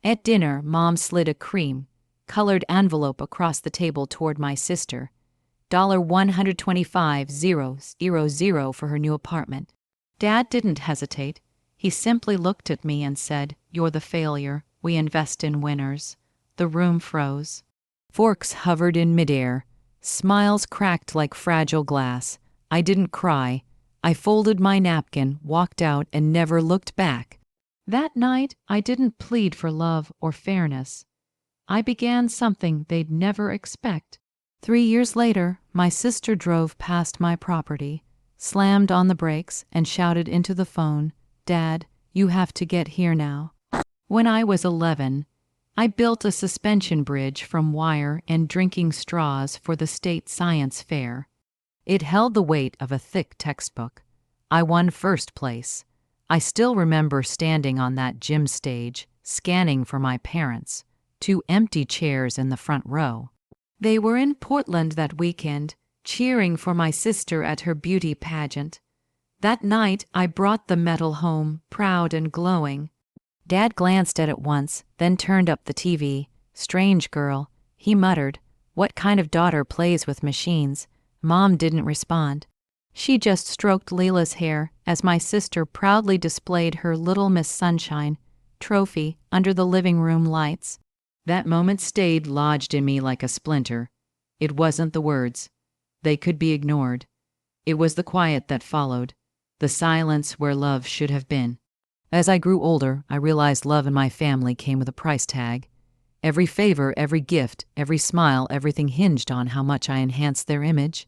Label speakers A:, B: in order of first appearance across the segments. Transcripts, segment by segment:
A: At dinner, Mom slid a cream-colored envelope across the table toward my sister. $125,000 for her new apartment. Dad didn't hesitate. He simply looked at me and said, "You're the failure. We invest in winners." The room froze. Forks hovered in midair. Smiles cracked like fragile glass. I didn't cry. I folded my napkin, walked out, and never looked back. That night, I didn't plead for love or fairness. I began something they'd never expect. 3 years later, my sister drove past my property, slammed on the brakes, and shouted into the phone, "Dad, you have to get here now." When I was 11, I built a suspension bridge from wire and drinking straws for the state science fair. It held the weight of a thick textbook. I won first place. I still remember standing on that gym stage, scanning for my parents, 2 empty chairs in the front row. They were in Portland that weekend, cheering for my sister at her beauty pageant. That night, I brought the medal home, proud and glowing. Dad glanced at it once, then turned up the TV. "Strange girl," he muttered. "What kind of daughter plays with machines?" Mom didn't respond. She just stroked Leila's hair as my sister proudly displayed her Little Miss Sunshine trophy under the living room lights. That moment stayed lodged in me like a splinter. It wasn't the words. They could be ignored. It was the quiet that followed, the silence where love should have been. As I grew older, I realized love in my family came with a price tag. Every favor, every gift, every smile, everything hinged on how much I enhanced their image.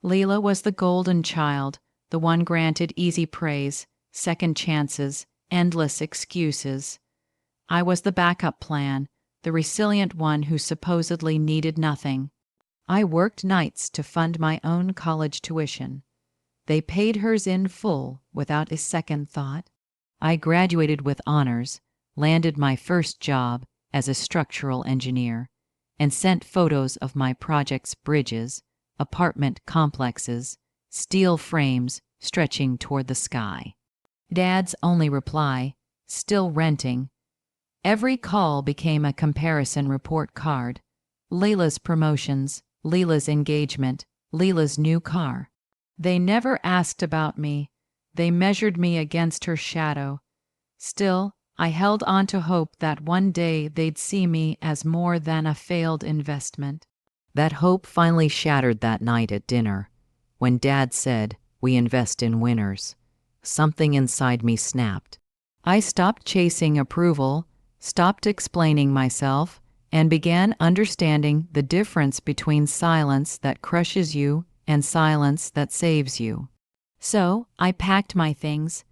A: Leila was the golden child, the one granted easy praise, second chances, endless excuses. I was the backup plan, the resilient one who supposedly needed nothing. I worked nights to fund my own college tuition. They paid hers in full without a second thought. I graduated with honors, landed my first job as a structural engineer, and sent photos of my project's bridges, apartment complexes, steel frames stretching toward the sky. Dad's only reply, "Still renting." Every call became a comparison report card. Leila's promotions, Leila's engagement, Leila's new car. They never asked about me. They measured me against her shadow. Still, I held on to hope that one day they'd see me as more than a failed investment. That hope finally shattered that night at dinner, when Dad said, "We invest in winners." Something inside me snapped. I stopped chasing approval, stopped explaining myself, and began understanding the difference between silence that crushes you and silence that saves you. So I packed my things,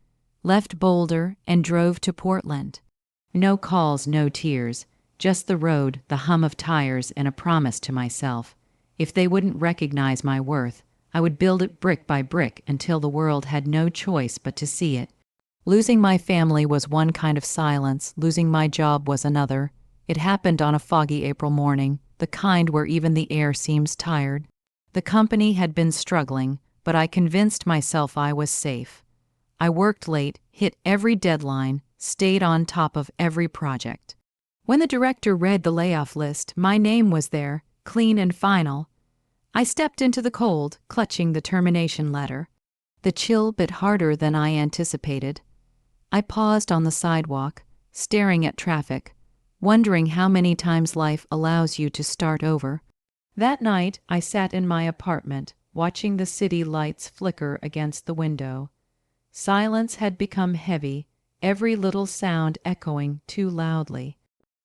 A: left Boulder, and drove to Portland. No calls, no tears, just the road, the hum of tires, and a promise to myself. If they wouldn't recognize my worth, I would build it brick by brick until the world had no choice but to see it. Losing my family was one kind of silence, losing my job was another. It happened on a foggy April morning, the kind where even the air seems tired. The company had been struggling, but I convinced myself I was safe. I worked late, hit every deadline, stayed on top of every project. When the director read the layoff list, my name was there, clean and final. I stepped into the cold, clutching the termination letter. The chill bit harder than I anticipated. I paused on the sidewalk, staring at traffic, wondering how many times life allows you to start over. That night, I sat in my apartment, watching the city lights flicker against the window. Silence had become heavy, every little sound echoing too loudly.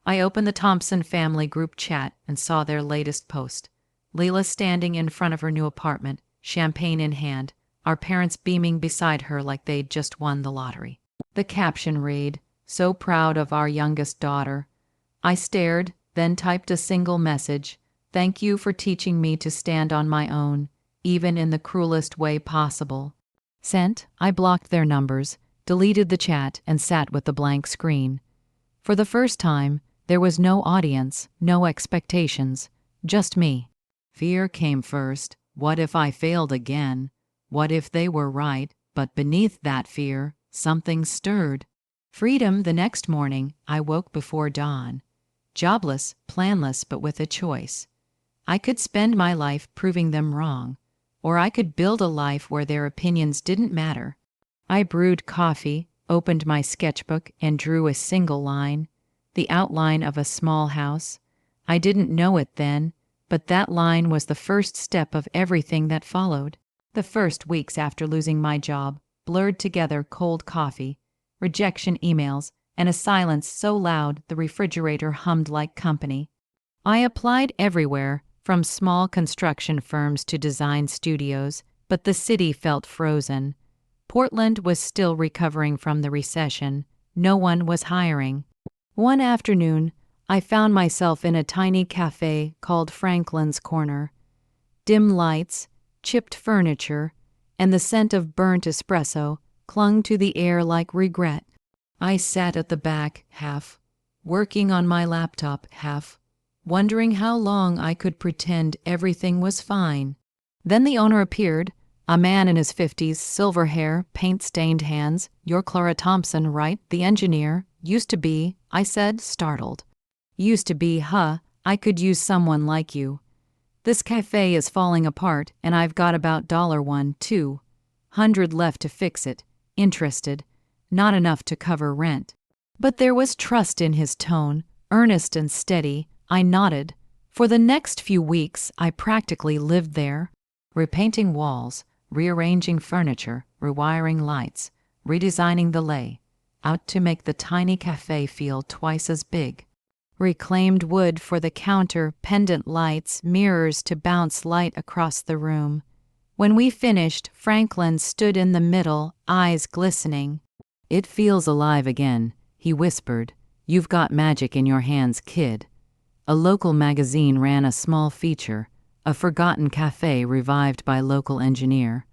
A: I opened the Thompson family group chat and saw their latest post. Leila standing in front of her new apartment, champagne in hand, our parents beaming beside her like they'd just won the lottery. The caption read, "So proud of our youngest daughter." I stared, then typed a single message. "Thank you for teaching me to stand on my own, even in the cruelest way possible." Sent. I blocked their numbers, deleted the chat, and sat with the blank screen. For the first time, there was no audience, no expectations, just me. Fear came first. What if I failed again? What if they were right? But beneath that fear, something stirred. Freedom. The next morning, I woke before dawn. Jobless, planless, but with a choice. I could spend my life proving them wrong, or I could build a life where their opinions didn't matter. I brewed coffee, opened my sketchbook, and drew a single line, the outline of a small house. I didn't know it then, but that line was the first step of everything that followed. The first weeks after losing my job blurred together cold coffee, rejection emails, and a silence so loud the refrigerator hummed like company. I applied everywhere, from small construction firms to design studios, but the city felt frozen. Portland was still recovering from the recession. No one was hiring. One afternoon, I found myself in a tiny cafe called Franklin's Corner. Dim lights, chipped furniture, and the scent of burnt espresso clung to the air like regret. I sat at the back, half working on my laptop, half wondering how long I could pretend everything was fine. Then the owner appeared, a man in his 50s, silver hair, paint-stained hands. "You're Clara Thompson, right? The engineer." "Used to be," I said, startled. "Used to be, huh? I could use someone like you. This cafe is falling apart, and I've got about $1,200 left to fix it. Interested? Not enough to cover rent." But there was trust in his tone, earnest and steady. I nodded. For the next few weeks, I practically lived there, repainting walls, rearranging furniture, rewiring lights, redesigning the layout to make the tiny cafe feel twice as big. Reclaimed wood for the counter, pendant lights, mirrors to bounce light across the room. When we finished, Franklin stood in the middle, eyes glistening. "It feels alive again," he whispered. "You've got magic in your hands, kid." A local magazine ran a small feature, a forgotten cafe revived by local engineer.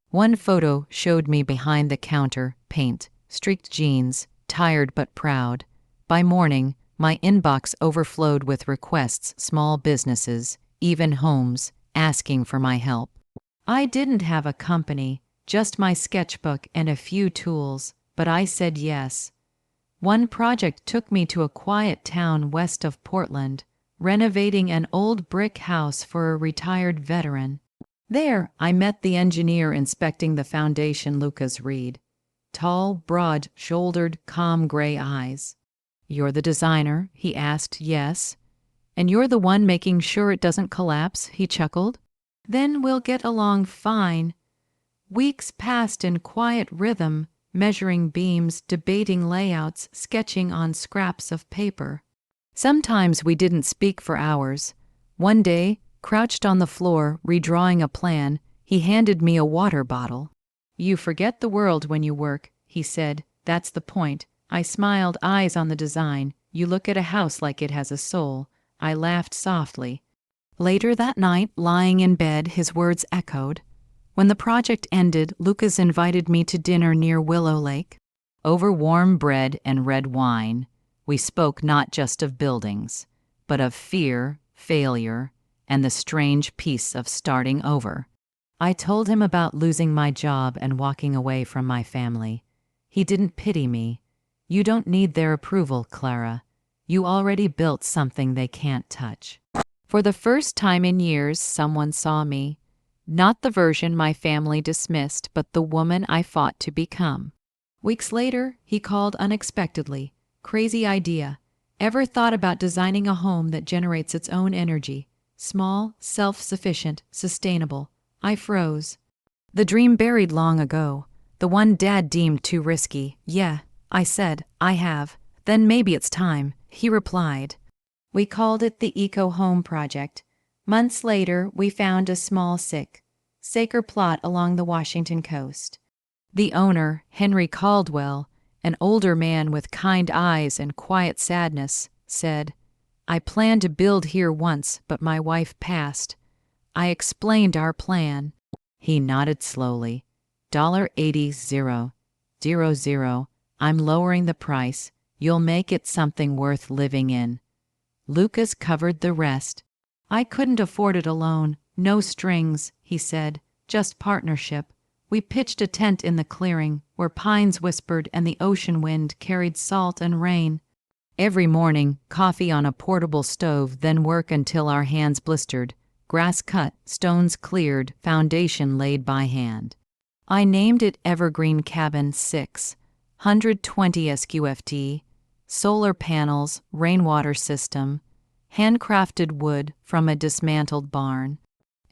A: One photo showed me behind the counter, paint, streaked jeans, tired but proud. By morning, my inbox overflowed with requests, small businesses, even homes, asking for my help. I didn't have a company, just my sketchbook and a few tools, but I said yes. One project took me to a quiet town west of Portland, renovating an old brick house for a retired veteran. There, I met the engineer inspecting the foundation, Lucas Reed. Tall, broad-shouldered, calm gray eyes. "You're the designer?" he asked. "Yes." "And you're the one making sure it doesn't collapse?" he chuckled. "Then we'll get along fine." Weeks passed in quiet rhythm, measuring beams, debating layouts, sketching on scraps of paper. Sometimes we didn't speak for hours. One day, crouched on the floor, redrawing a plan, he handed me a water bottle. "You forget the world when you work," he said. "That's the point." I smiled, eyes on the design. "You look at a house like it has a soul." I laughed softly. Later that night, lying in bed, his words echoed. When the project ended, Lucas invited me to dinner near Willow Lake. Over warm bread and red wine, we spoke not just of buildings, but of fear, failure, and the strange peace of starting over. I told him about losing my job and walking away from my family. He didn't pity me. "You don't need their approval, Clara. You already built something they can't touch." For the first time in years, someone saw me. Not the version my family dismissed, but the woman I fought to become. Weeks later, he called unexpectedly. "Crazy idea. Ever thought about designing a home that generates its own energy? Small, self-sufficient, sustainable." I froze. "The dream buried long ago. The one Dad deemed too risky." "Yeah," I said, "I have." "Then maybe it's time," he replied. We called it the Eco Home Project. Months later, we found a small acre plot along the Washington coast. The owner, Henry Caldwell, an older man with kind eyes and quiet sadness, said, "I planned to build here once, but my wife passed." I explained our plan. He nodded slowly. $80,000. I'm lowering the price. You'll make it something worth living in. Lucas covered the rest. I couldn't afford it alone. "No strings," he said, "just partnership. We pitched a tent in the clearing, where pines whispered and the ocean wind carried salt and rain. Every morning, coffee on a portable stove, then work until our hands blistered. Grass cut, stones cleared, foundation laid by hand. I named it Evergreen Cabin 6, 120 SQFT, solar panels, rainwater system, handcrafted wood from a dismantled barn.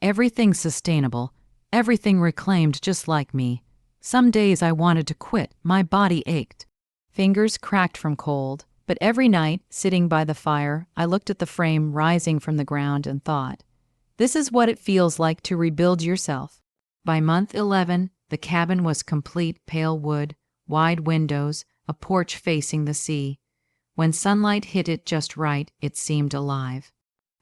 A: Everything sustainable, everything reclaimed just like me. Some days I wanted to quit, my body ached. Fingers cracked from cold, but every night, sitting by the fire, I looked at the frame rising from the ground and thought, this is what it feels like to rebuild yourself. By month 11, the cabin was complete: pale wood, wide windows, a porch facing the sea. When sunlight hit it just right, it seemed alive.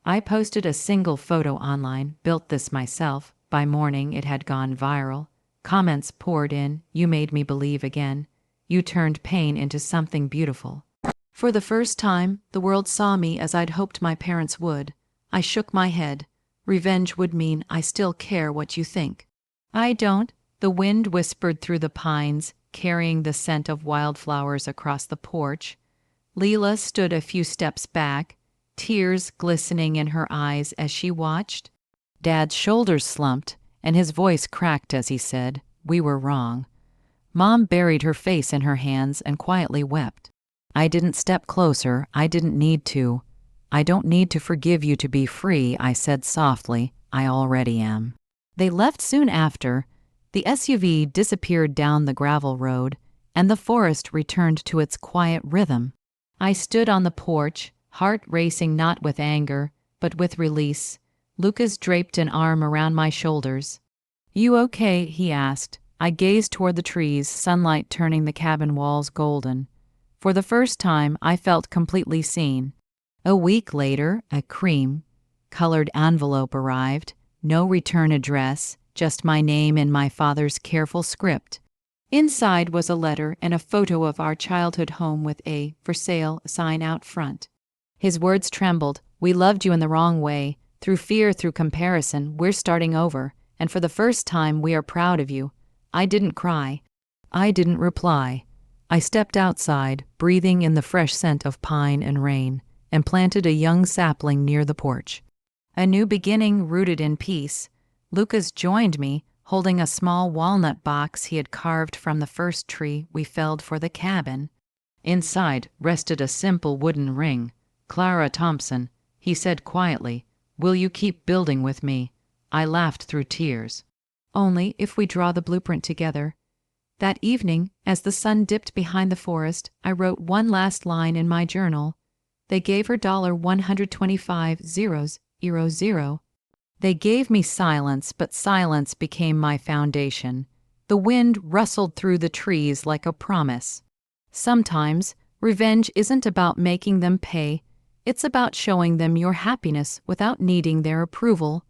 A: I posted a single photo online, built this myself. By morning, it had gone viral. Comments poured in, you made me believe again. You turned pain into something beautiful. For the first time, the world saw me as I'd hoped my parents would. I shook my head. Revenge would mean I still care what you think. I don't. The wind whispered through the pines, carrying the scent of wildflowers across the porch. Leela stood a few steps back, tears glistening in her eyes as she watched. Dad's shoulders slumped, and his voice cracked as he said, we were wrong. Mom buried her face in her hands and quietly wept. I didn't step closer. I didn't need to. I don't need to forgive you to be free, I said softly. I already am. They left soon after. The SUV disappeared down the gravel road, and the forest returned to its quiet rhythm. I stood on the porch, heart racing not with anger, but with release. Lucas draped an arm around my shoulders. You okay? He asked. I gazed toward the trees, sunlight turning the cabin walls golden. For the first time, I felt completely seen. A week later, a cream-colored envelope arrived. No return address, just my name in my father's careful script. Inside was a letter and a photo of our childhood home with a "for sale" sign out front. His words trembled. We loved you in the wrong way. Through fear, through comparison, we're starting over. And for the first time, we are proud of you. I didn't cry. I didn't reply. I stepped outside, breathing in the fresh scent of pine and rain, and planted a young sapling near the porch. A new beginning rooted in peace. Lucas joined me, holding a small walnut box he had carved from the first tree we felled for the cabin. Inside rested a simple wooden ring. Clara Thompson, he said quietly, will you keep building with me? I laughed through tears. Only if we draw the blueprint together. That evening, as the sun dipped behind the forest, I wrote one last line in my journal. They gave her $125,000. They gave me silence, but silence became my foundation. The wind rustled through the trees like a promise. Sometimes, revenge isn't about making them pay. It's about showing them your happiness without needing their approval.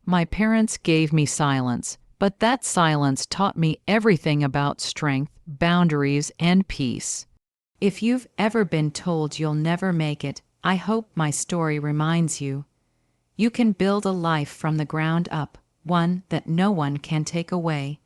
A: My parents gave me silence, but that silence taught me everything about strength, boundaries, and peace. If you've ever been told you'll never make it, I hope my story reminds you. You can build a life from the ground up, one that no one can take away.